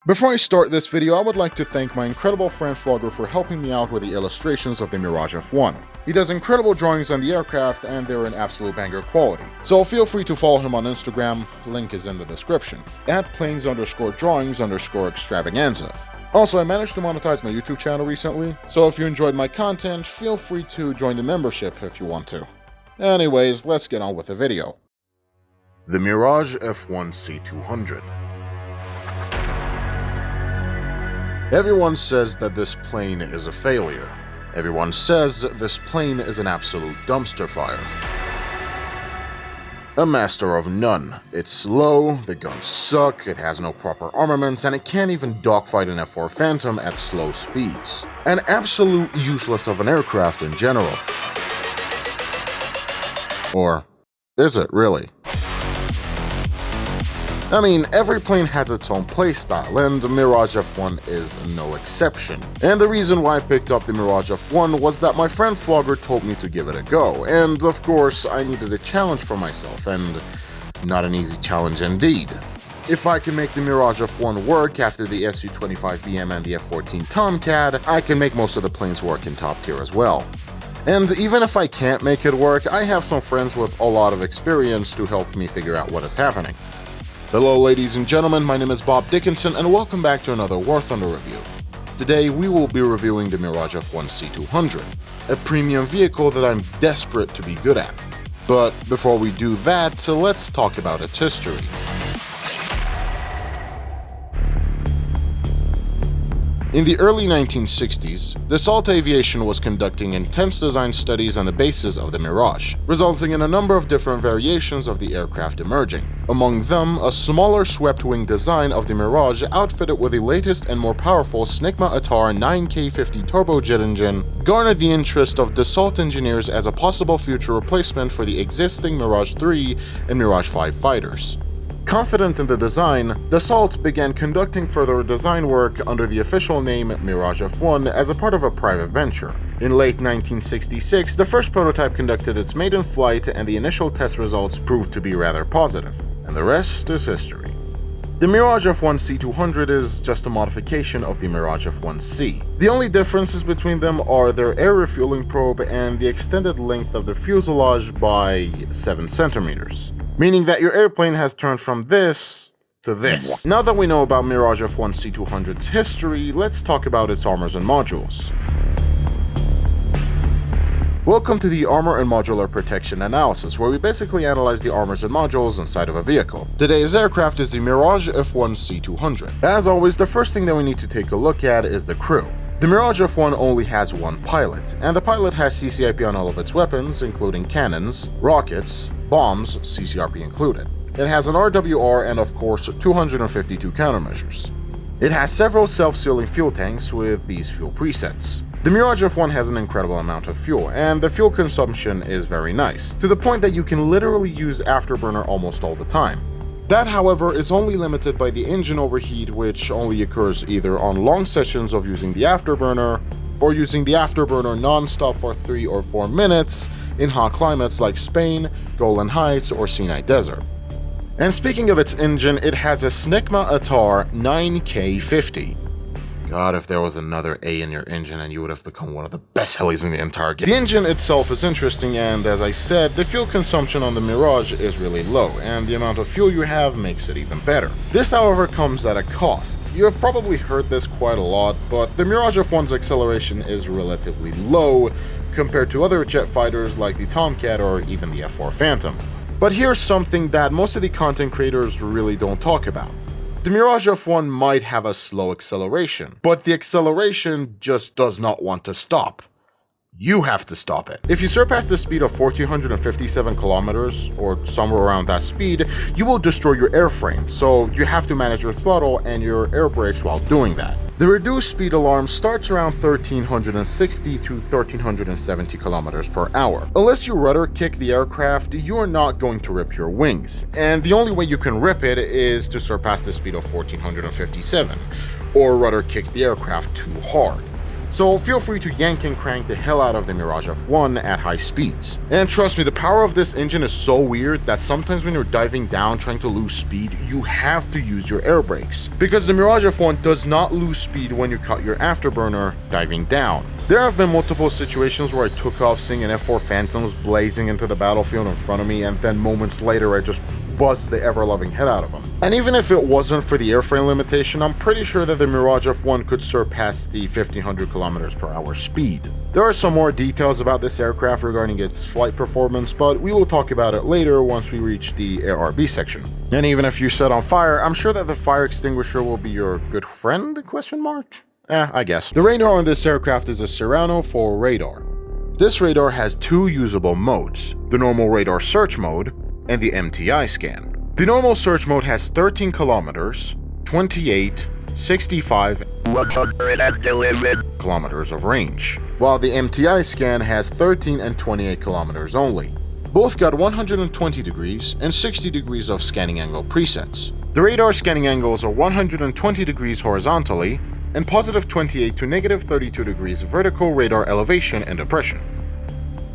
Before I start this video, I would like to thank my incredible friend Vlogger for helping me out with the illustrations of the Mirage F1. He does incredible drawings on the aircraft and they're in absolute banger quality. So feel free to follow him on Instagram, link is in the description, at planes_drawings_extravaganza. Also, I managed to monetize my YouTube channel recently, so if you enjoyed my content, feel free to join the membership if you want to. Anyways, let's get on with the video. The Mirage F1C-200. Everyone says that this plane is a failure. Everyone says this plane is an absolute dumpster fire. A master of none. It's slow, the guns suck, it has no proper armaments, and it can't even dogfight an F4 Phantom at slow speeds. An absolute useless of an aircraft in general. Or is it really? I mean, every plane has its own playstyle, and the Mirage F1 is no exception. And the reason why I picked up the Mirage F1 was that my friend Vlogger told me to give it a go, and of course I needed a challenge for myself, and not an easy challenge indeed. If I can make the Mirage F1 work after the Su-25BM and the F-14 Tomcat, I can make most of the planes work in top tier as well. And even if I can't make it work, I have some friends with a lot of experience to help me figure out what is happening. Hello ladies and gentlemen, my name is Bob Dickinson and welcome back to another Warthunder review. Today we will be reviewing the Mirage F1C-200, a premium vehicle that I'm desperate to be good at. But before we do that, let's talk about its history. In the early 1960s, Dassault Aviation was conducting intense design studies on the basis of the Mirage, resulting in a number of different variations of the aircraft emerging. Among them, a smaller swept-wing design of the Mirage outfitted with the latest and more powerful Snicma Atar 9K50 turbojet engine garnered the interest of Dassault engineers as a possible future replacement for the existing Mirage 3 and Mirage 5 fighters. Confident in the design, Dassault began conducting further design work under the official name Mirage F1 as a part of a private venture. In late 1966, the first prototype conducted its maiden flight and the initial test results proved to be rather positive, and the rest is history. The Mirage F1C-200 is just a modification of the Mirage F1C. The only differences between them are their air refueling probe and the extended length of the fuselage by 7 centimeters. Meaning that your airplane has turned from this to this. Now that we know about Mirage F1C-200's history, let's talk about its armors and modules. Welcome to the Armor and Modular Protection Analysis, where we basically analyze the armors and modules inside of a vehicle. Today's aircraft is the Mirage F1C-200. As always, the first thing that we need to take a look at is the crew. The Mirage F1 only has one pilot, and the pilot has CCIP on all of its weapons, including cannons, rockets, bombs, CCRP included. It has an RWR and of course 252 countermeasures. It has several self-sealing fuel tanks with these fuel presets. The Mirage F1 has an incredible amount of fuel, and the fuel consumption is very nice, to the point that you can literally use afterburner almost all the time. That, however, is only limited by the engine overheat, which only occurs either on long sessions of using the afterburner, or using the afterburner non-stop for 3 or 4 minutes in hot climates like Spain, Golan Heights, or Sinai Desert. And speaking of its engine, it has a Snicma Atar 9K50. God, if there was another A in your engine and you would have become one of the best helis in the entire game. The engine itself is interesting, and as I said, the fuel consumption on the Mirage is really low, and the amount of fuel you have makes it even better. This, however, comes at a cost. You have probably heard this quite a lot, but the Mirage F1's acceleration is relatively low compared to other jet fighters like the Tomcat or even the F4 Phantom. But here's something that most of the content creators really don't talk about. The Mirage F1 might have a slow acceleration, but the acceleration just does not want to stop. You have to stop it. If you surpass the speed of 1,457 kilometers, or somewhere around that speed, you will destroy your airframe, so you have to manage your throttle and your air brakes while doing that. The reduced speed alarm starts around 1,360 to 1,370 kilometers per hour. Unless you rudder kick the aircraft, you are not going to rip your wings, and the only way you can rip it is to surpass the speed of 1,457, or rudder kick the aircraft too hard. So feel free to yank and crank the hell out of the Mirage F1 at high speeds. And trust me, the power of this engine is so weird that sometimes when you're diving down trying to lose speed, you have to use your air brakes. Because the Mirage F1 does not lose speed when you cut your afterburner diving down. There have been multiple situations where I took off seeing an F4 Phantoms blazing into the battlefield in front of me, and then moments later I just buzzed the ever-loving head out of them. And even if it wasn't for the airframe limitation, I'm pretty sure that the Mirage F1 could surpass the 1500 km/h speed. There are some more details about this aircraft regarding its flight performance, but we will talk about it later once we reach the ARB section. And even if you set on fire, I'm sure that the fire extinguisher will be your good friend, ? I guess. The radar on this aircraft is a Serrano 4 radar. This radar has two usable modes, the normal radar search mode and the MTI scan. The normal search mode has 13 kilometers, 28, 65, 100 kilometers of range, while the MTI scan has 13 and 28 kilometers only. Both got 120 degrees and 60 degrees of scanning angle presets. The radar scanning angles are 120 degrees horizontally and positive 28 to negative 32 degrees vertical radar elevation and depression.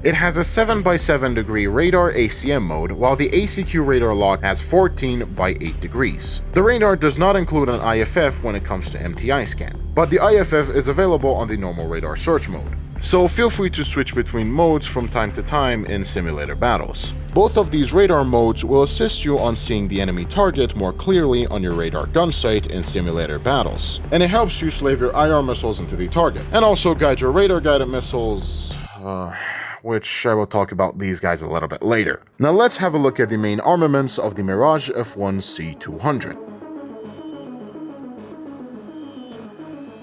It has a 7x7 degree radar ACM mode, while the ACQ radar lock has 14x8 degrees. The radar does not include an IFF when it comes to MTI scan, but the IFF is available on the normal radar search mode. So feel free to switch between modes from time to time in simulator battles. Both of these radar modes will assist you on seeing the enemy target more clearly on your radar gun sight in simulator battles, and it helps you slave your IR missiles into the target, and also guide your radar guided missiles, which I will talk about these guys a little bit later. Now let's have a look at the main armaments of the Mirage F1C-200.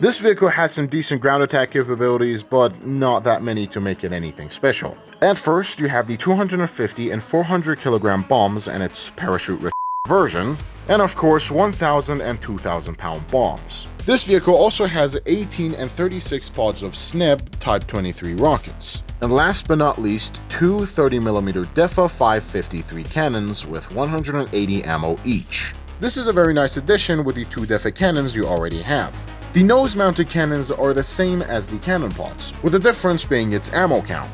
This vehicle has some decent ground attack capabilities, but not that many to make it anything special. At first, you have the 250 and 400 kilogram bombs and its parachute version, and of course 1,000 and 2,000 pound bombs. This vehicle also has 18 and 36 pods of SNEB Type 23 rockets. And last but not least, two 30mm DEFA 553 cannons with 180 ammo each. This is a very nice addition with the two DEFA cannons you already have. The nose-mounted cannons are the same as the cannon pods, with the difference being its ammo count.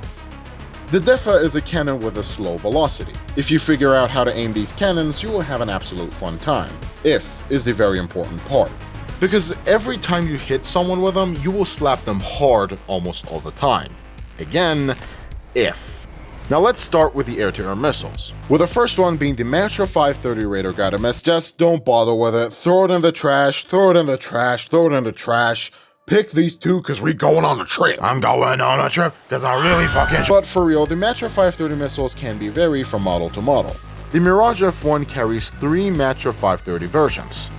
The DEFA is a cannon with a slow velocity. If you figure out how to aim these cannons, you will have an absolute fun time. If is the very important part. Because every time you hit someone with them, you will slap them hard almost all the time. Again, if. Now let's start with the air-to-air missiles, with the first one being the Matra 530 radar guided miss. Just don't bother with it, throw it in the trash, throw it in the trash, throw it in the trash. Pick these two cause we going on a trip. I'm going on a trip cause I really fucking But for real, the Matra 530 missiles can be vary from model to model. The Mirage F1 carries three Matra 530 versions.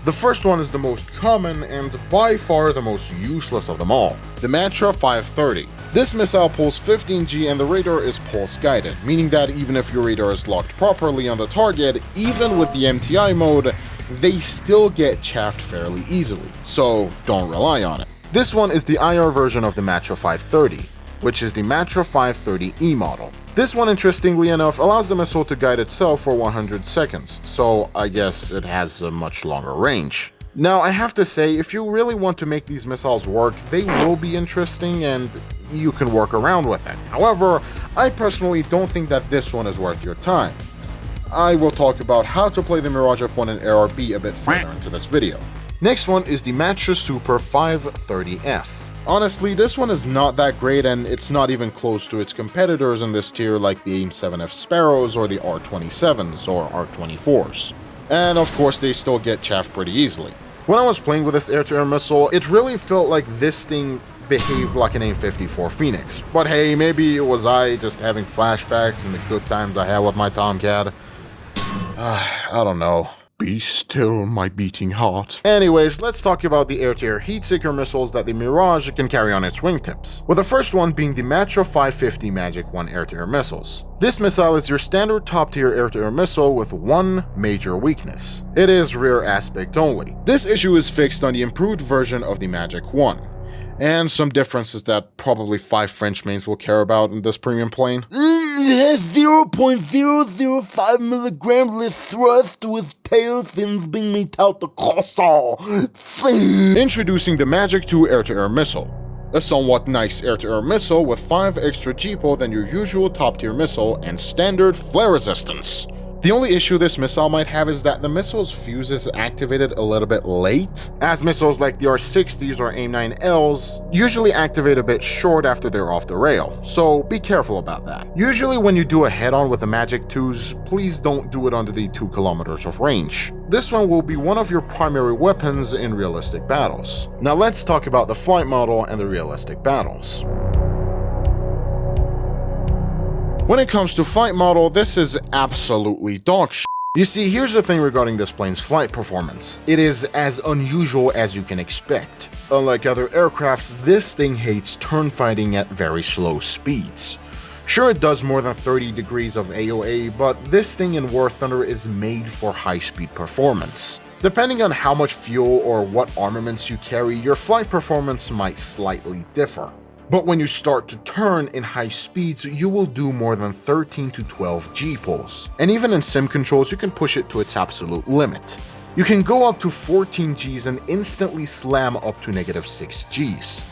The first one is the most common and by far the most useless of them all, the Matra 530. This missile pulls 15G and the radar is pulse guided, meaning that even if your radar is locked properly on the target, even with the MTI mode, they still get chaffed fairly easily, so don't rely on it. This one is the IR version of the Matra 530, which is the Matra 530E model. This one, interestingly enough, allows the missile to guide itself for 100 seconds, so I guess it has a much longer range. Now, I have to say, if you really want to make these missiles work, they will be interesting and you can work around with it. However, I personally don't think that this one is worth your time. I will talk about how to play the Mirage F1 and ARB a bit further into this video. Next one is the Matra Super 530F. Honestly, this one is not that great and it's not even close to its competitors in this tier like the AIM-7F Sparrows or the R-27s or R-24s. And of course, they still get chaffed pretty easily. When I was playing with this air-to-air missile, it really felt like this thing behaved like an AIM-54 Phoenix. But hey, maybe it was I just having flashbacks and the good times I had with my Tomcat. I don't know. Be still, my beating heart. Anyways, let's talk about the air-to-air heat-seeker missiles that the Mirage can carry on its wingtips, with the first one being the Matra 550 Magic 1 air-to-air missiles. This missile is your standard top-tier air-to-air missile with one major weakness. It is rear aspect only. This issue is fixed on the improved version of the Magic 1, and some differences that probably 5 French mains will care about in this premium plane. has 0.005 milligram lift thrust with tail fins being made out the castle. Introducing the Magic 2 air-to-air missile. A somewhat nice air-to-air missile with 5 extra GPO than your usual top-tier missile and standard flare resistance. The only issue this missile might have is that the missile's fuse is activated a little bit late, as missiles like the R-60s or AIM-9Ls usually activate a bit short after they're off the rail, so be careful about that. Usually when you do a head-on with the Magic 2s, please don't do it under the 2 kilometers of range. This one will be one of your primary weapons in realistic battles. Now let's talk about the flight model and the realistic battles. When it comes to flight model, this is absolutely dog shit. You see, here's the thing regarding this plane's flight performance. It is as unusual as you can expect. Unlike other aircrafts, this thing hates turn fighting at very slow speeds. Sure, it does more than 30 degrees of AOA, but this thing in Warthunder is made for high-speed performance. Depending on how much fuel or what armaments you carry, your flight performance might slightly differ. But when you start to turn in high speeds, you will do more than 13 to 12 G-pulls. And even in sim controls, you can push it to its absolute limit. You can go up to 14 Gs and instantly slam up to -6 Gs.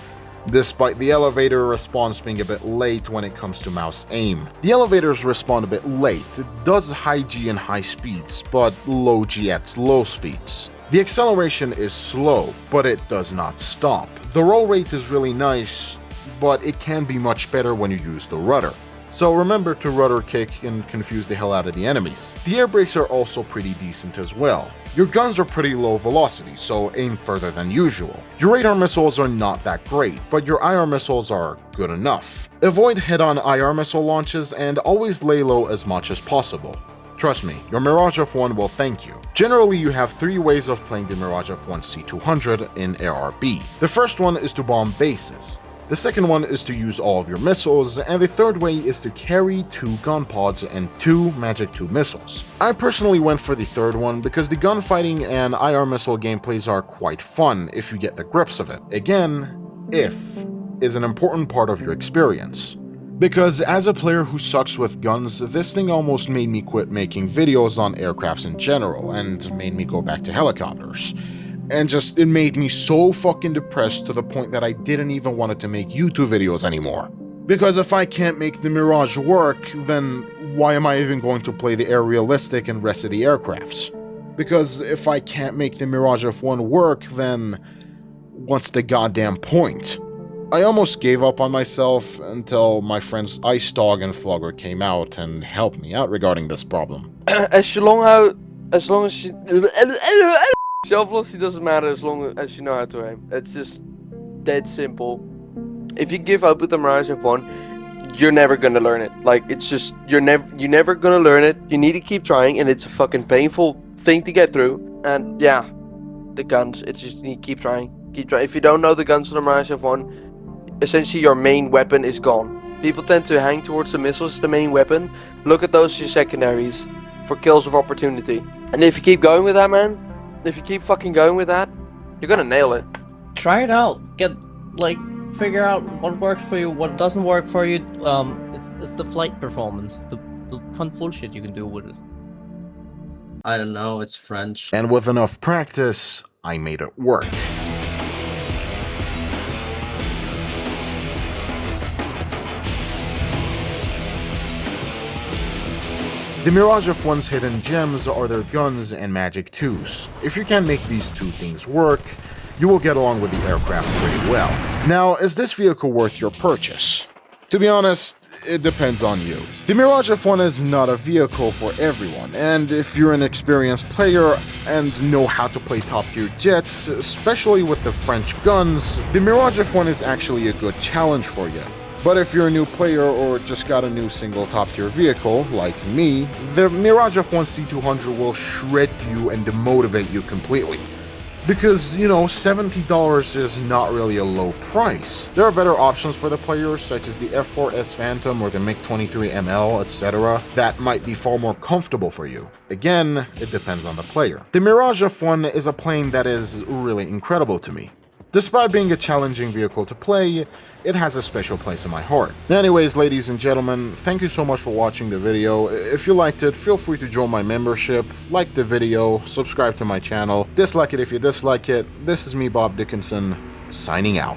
Despite the elevator response being a bit late when it comes to mouse aim. The elevators respond a bit late. It does high G and high speeds, but low G at low speeds. The acceleration is slow, but it does not stop. The roll rate is really nice, but it can be much better when you use the rudder. So remember to rudder kick and confuse the hell out of the enemies. The air brakes are also pretty decent as well. Your guns are pretty low velocity, so aim further than usual. Your radar missiles are not that great, but your IR missiles are good enough. Avoid head-on IR missile launches and always lay low as much as possible. Trust me, your Mirage F1 will thank you. Generally, you have 3 ways of playing the Mirage F1C-200 in ARB. The first one is to bomb bases. The second one is to use all of your missiles, and the third way is to carry 2 gun pods and 2 Magic 2 missiles. I personally went for the third one because the gunfighting and IR missile gameplays are quite fun if you get the grips of it. Again, if is an important part of your experience. Because as a player who sucks with guns, this thing almost made me quit making videos on aircrafts in general, and made me go back to helicopters. And it made me so fucking depressed to the point that I didn't even want to make YouTube videos anymore. Because if I can't make the Mirage work, then why am I even going to play the air realistic and rest of the aircrafts? Because if I can't make the Mirage F1 work, then what's the goddamn point? I almost gave up on myself until my friends Ice Dog and Flogger came out and helped me out regarding this problem. as long as you... Shell velocity doesn't matter as long as you know how to aim. It's just dead simple. If you give up with the Mirage F1, you're never gonna learn it. Like, it's just, you're never gonna learn it. You need to keep trying, and it's a fucking painful thing to get through. And yeah, the guns, it's just, you need to keep trying. Keep trying. If you don't know the guns on the Mirage F1, essentially your main weapon is gone. People tend to hang towards the missiles, the main weapon. Look at those as your secondaries for kills of opportunity. And if you keep going with that, man, if you keep fucking going with that, you're gonna nail it. Try it out. Figure out what works for you, what doesn't work for you. It's the flight performance, the fun bullshit you can do with it. I don't know, it's French. And with enough practice, I made it work. The Mirage F1's hidden gems are their guns and Magic 2s. If you can make these 2 things work, you will get along with the aircraft pretty well. Now, is this vehicle worth your purchase? To be honest, it depends on you. The Mirage F1 is not a vehicle for everyone, and if you're an experienced player and know how to play top-tier jets, especially with the French guns, the Mirage F1 is actually a good challenge for you. But if you're a new player or just got a new single top-tier vehicle, like me, the Mirage F1C-200 will shred you and demotivate you completely. Because, you know, $70 is not really a low price. There are better options for the players, such as the F4S Phantom or the MiG-23 ML, etc., that might be far more comfortable for you. Again, it depends on the player. The Mirage F1 is a plane that is really incredible to me. Despite being a challenging vehicle to play, it has a special place in my heart. Anyways, ladies and gentlemen, thank you so much for watching the video. If you liked it, feel free to join my membership, like the video, subscribe to my channel, dislike it if you dislike it. This is me, Bob Dickinson, signing out.